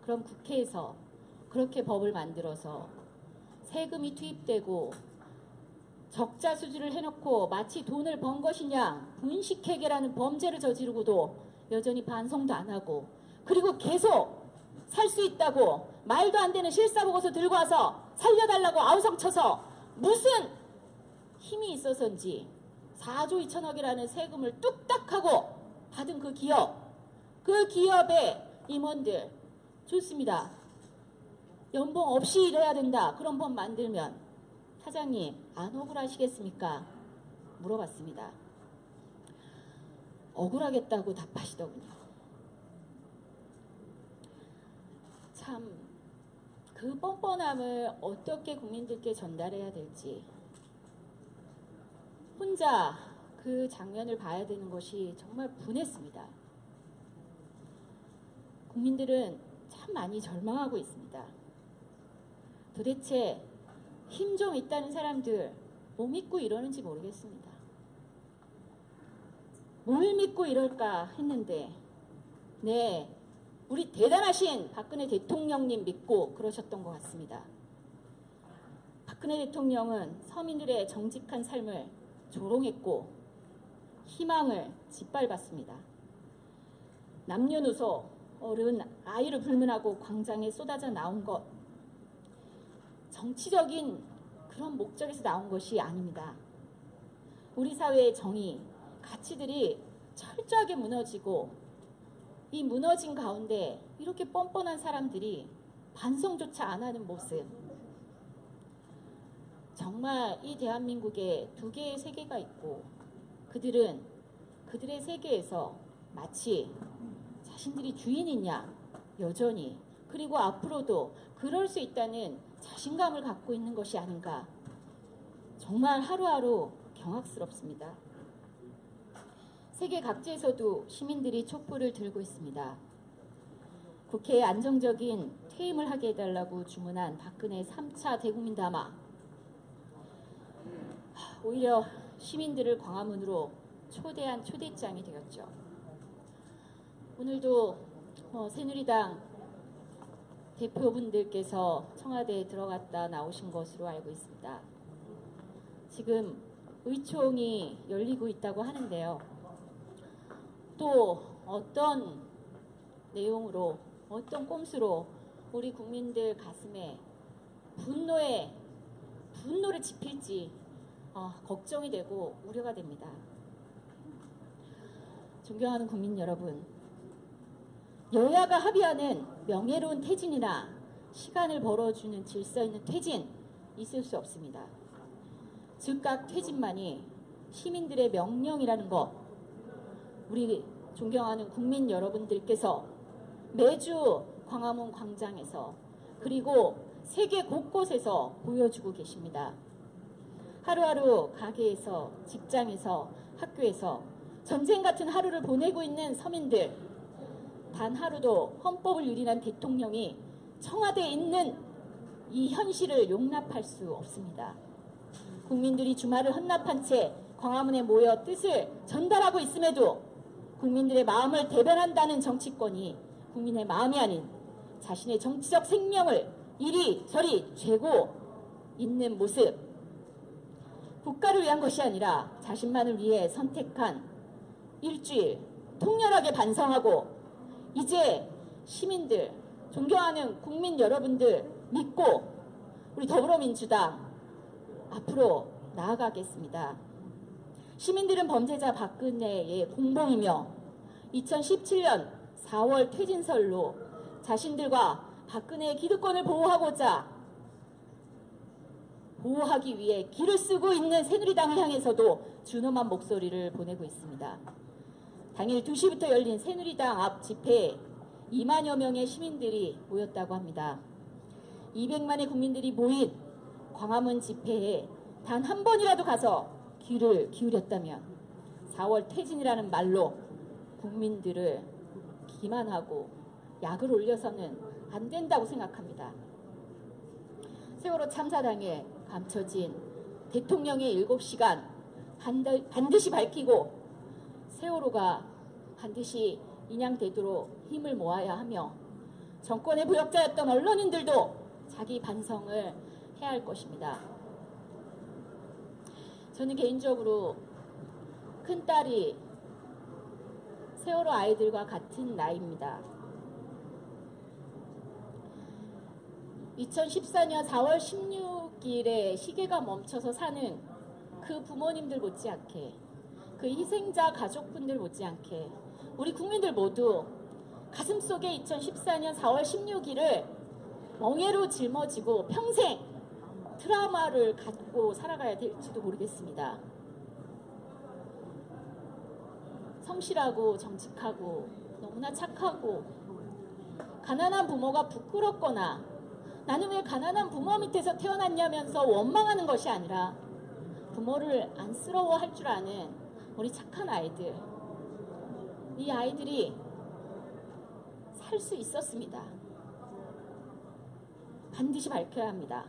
[SPEAKER 1] 그럼 국회에서 그렇게 법을 만들어서 세금이 투입되고 적자 수주를 해놓고 마치 돈을 번 것이냐 분식회계라는 범죄를 저지르고도 여전히 반성도 안 하고 그리고 계속 살 수 있다고 말도 안 되는 실사보고서 들고 와서 살려달라고 아우성쳐서 무슨 힘이 있어서인지 4조 2천억이라는 세금을 뚝딱 하고 받은 그 기업의 임원들 좋습니다. 연봉 없이 일해야 된다. 그런 법 만들면 사장님 안 억울하시겠습니까? 물어봤습니다. 억울하겠다고 답하시더군요. 참 그 뻔뻔함을 어떻게 국민들께 전달해야 될지 혼자 그 장면을 봐야 되는 것이 정말 분했습니다. 국민들은 참 많이 절망하고 있습니다. 도대체 힘 좀 있다는 사람들 뭐 믿고 이러는지 모르겠습니다. 뭘 믿고 이럴까 했는데 네, 우리 대단하신 박근혜 대통령님 믿고 그러셨던 것 같습니다. 박근혜 대통령은 서민들의 정직한 삶을 조롱했고 희망을 짓밟았습니다. 남녀노소 어른 아이를 불문하고 광장에 쏟아져 나온 것 정치적인 그런 목적에서 나온 것이 아닙니다. 우리 사회의 정의, 가치들이 철저하게 무너지고 이 무너진 가운데 이렇게 뻔뻔한 사람들이 반성조차 안 하는 모습 정말 이 대한민국에 두 개의 세계가 있고 그들은 그들의 세계에서 마치 자신들이 주인이냐 여전히 그리고 앞으로도 그럴 수 있다는 자신감을 갖고 있는 것이 아닌가 정말 하루하루 경악스럽습니다. 세계 각지에서도 시민들이 촛불을 들고 있습니다. 국회에 안정적인 퇴임을 하게 해달라고 주문한 박근혜 3차 대국민 담화 오히려 시민들을 광화문으로 초대한 초대장이 되었죠. 오늘도 새누리당 대표분들께서 청와대에 들어갔다 나오신 것으로 알고 있습니다. 지금 의총이 열리고 있다고 하는데요. 또 어떤 내용으로 어떤 꼼수로 우리 국민들 가슴에 분노를 지필지 걱정이 되고 우려가 됩니다. 존경하는 국민 여러분, 여야가 합의하는 명예로운 퇴진이나 시간을 벌어주는 질서 있는 퇴진 있을 수 없습니다. 즉각 퇴진만이 시민들의 명령이라는 것 우리 존경하는 국민 여러분들께서 매주 광화문 광장에서 그리고 세계 곳곳에서 보여주고 계십니다. 하루하루 가게에서, 직장에서, 학교에서 전쟁 같은 하루를 보내고 있는 서민들, 단 하루도 헌법을 유린한 대통령이 청와대에 있는 이 현실을 용납할 수 없습니다. 국민들이 주말을 헌납한 채 광화문에 모여 뜻을 전달하고 있음에도 국민들의 마음을 대변한다는 정치권이 국민의 마음이 아닌 자신의 정치적 생명을 이리저리 죄고 있는 모습, 국가를 위한 것이 아니라 자신만을 위해 선택한 일주일 통렬하게 반성하고 이제 시민들, 존경하는 국민 여러분들 믿고 우리 더불어민주당 앞으로 나아가겠습니다. 시민들은 범죄자 박근혜의 공범이며 2017년 4월 퇴진설로 자신들과 박근혜의 기득권을 보호하기 위해 길을 쓰고 있는 새누리당을 향해서도 준엄한 목소리를 보내고 있습니다. 당일 2시부터 열린 새누리당 앞 집회에 2만여 명의 시민들이 모였다고 합니다. 200만의 국민들이 모인 광화문 집회에 단 한 번이라도 가서 귀를 기울였다면 4월 퇴진이라는 말로 국민들을 기만하고 약을 올려서는 안 된다고 생각합니다. 세월호 참사 당일 감춰진 대통령의 7시간 반드시 밝히고 세월호가 반드시 인양되도록 힘을 모아야 하며 정권의 부역자였던 언론인들도 자기 반성을 해야 할 것입니다. 저는 개인적으로 큰딸이 세월호 아이들과 같은 나이입니다. 2014년 4월 16일에 시계가 멈춰서 사는 그 부모님들 못지않게, 그 희생자 가족분들 못지않게 우리 국민들 모두 가슴속에 2014년 4월 16일을 멍해로 짊어지고 평생 트라우마를 갖고 살아가야 될지도 모르겠습니다. 성실하고 정직하고 너무나 착하고 가난한 부모가 부끄럽거나 나는 왜 가난한 부모 밑에서 태어났냐면서 원망하는 것이 아니라 부모를 안쓰러워할 줄 아는 우리 착한 아이들, 이 아이들이 살 수 있었습니다. 반드시 밝혀야 합니다.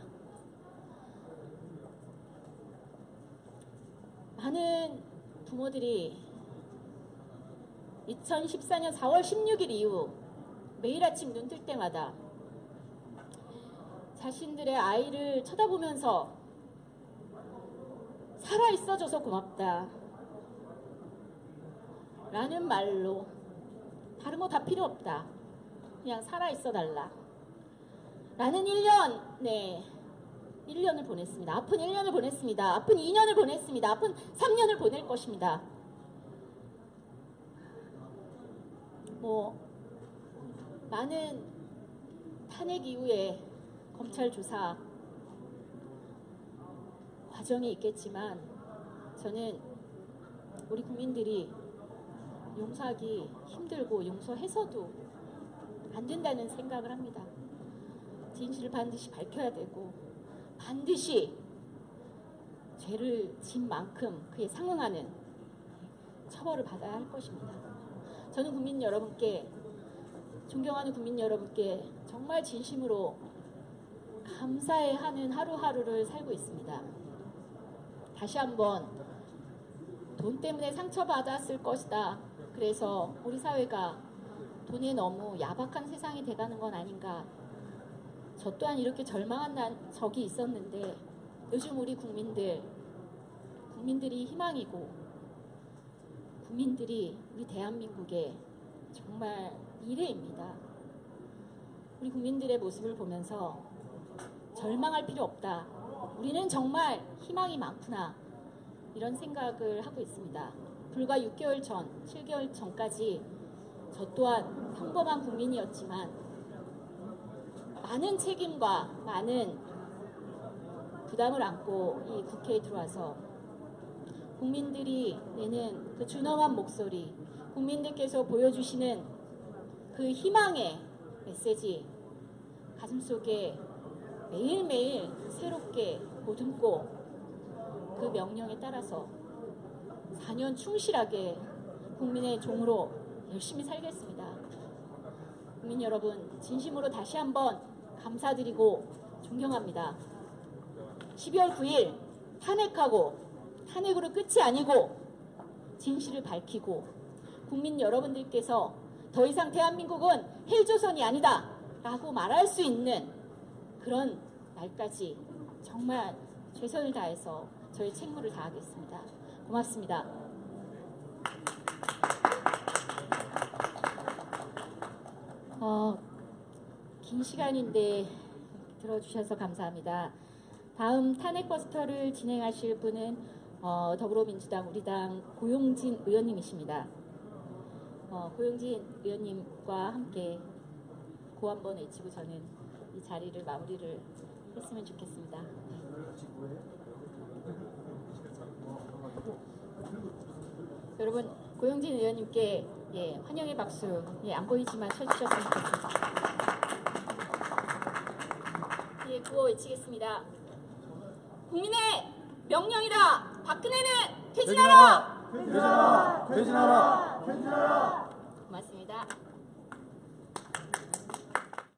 [SPEAKER 1] 많은 부모들이 2014년 4월 16일 이후 매일 아침 눈 뜰 때마다 자신들의 아이를 쳐다보면서 살아있어줘서 고맙다 라는 말로 다른 거 다 필요 없다, 그냥 살아있어 달라 라는 1년을 보냈습니다. 아픈 1년을 보냈습니다. 아픈 2년을 보냈습니다. 아픈 3년을 보낼 것입니다. 많은 탄핵 이후에 검찰 조사 과정이 있겠지만 저는 우리 국민들이 용서하기 힘들고 용서해서도 안 된다는 생각을 합니다. 진실을 반드시 밝혀야 되고 반드시 죄를 진 만큼 그에 상응하는 처벌을 받아야 할 것입니다. 저는 국민 여러분께, 존경하는 국민 여러분께 정말 진심으로 감사해하는 하루하루를 살고 있습니다. 다시 한번 돈 때문에 상처받았을 것이다, 그래서 우리 사회가 돈에 너무 야박한 세상이 돼가는 건 아닌가, 저 또한 이렇게 절망한 적이 있었는데 요즘 우리 국민들이 희망이고 국민들이 우리 대한민국의 정말 미래입니다. 우리 국민들의 모습을 보면서 절망할 필요 없다, 우리는 정말 희망이 많구나, 이런 생각을 하고 있습니다. 불과 6개월 전, 7개월 전까지 저 또한 평범한 국민이었지만 많은 책임과 많은 부담을 안고 이 국회에 들어와서 국민들이 내는 그 준엄한 목소리, 국민들께서 보여주시는 그 희망의 메시지 가슴속에 매일매일 새롭게 보듬고 그 명령에 따라서 4년 충실하게 국민의 종으로 열심히 살겠습니다. 국민 여러분, 진심으로 다시 한번 감사드리고 존경합니다. 12월 9일 탄핵하고 탄핵으로 끝이 아니고 진실을 밝히고 국민 여러분들께서 더 이상 대한민국은 헬조선이 아니다 라고 말할 수 있는 그런 날까지 정말 최선을 다해서 저희 책무를 다하겠습니다. 고맙습니다. 긴 시간인데 들어주셔서 감사합니다. 다음 탄핵버스터를 진행하실 분은 더불어민주당 우리당 고용진 의원님이십니다. 고용진 의원님과 함께 고 한번 외치고 저는 이 자리를 마무리를 했으면 좋겠습니다. 여러분, 고용진 의원님께 환영의 박수 안 보이지만 쳐주셨으면 좋겠습니다. 구호 외치겠습니다. 국민의 명령이다. 박근혜는 퇴진하라.
[SPEAKER 2] 퇴진하라. 퇴진하라. 퇴진하라.
[SPEAKER 1] 고맙습니다.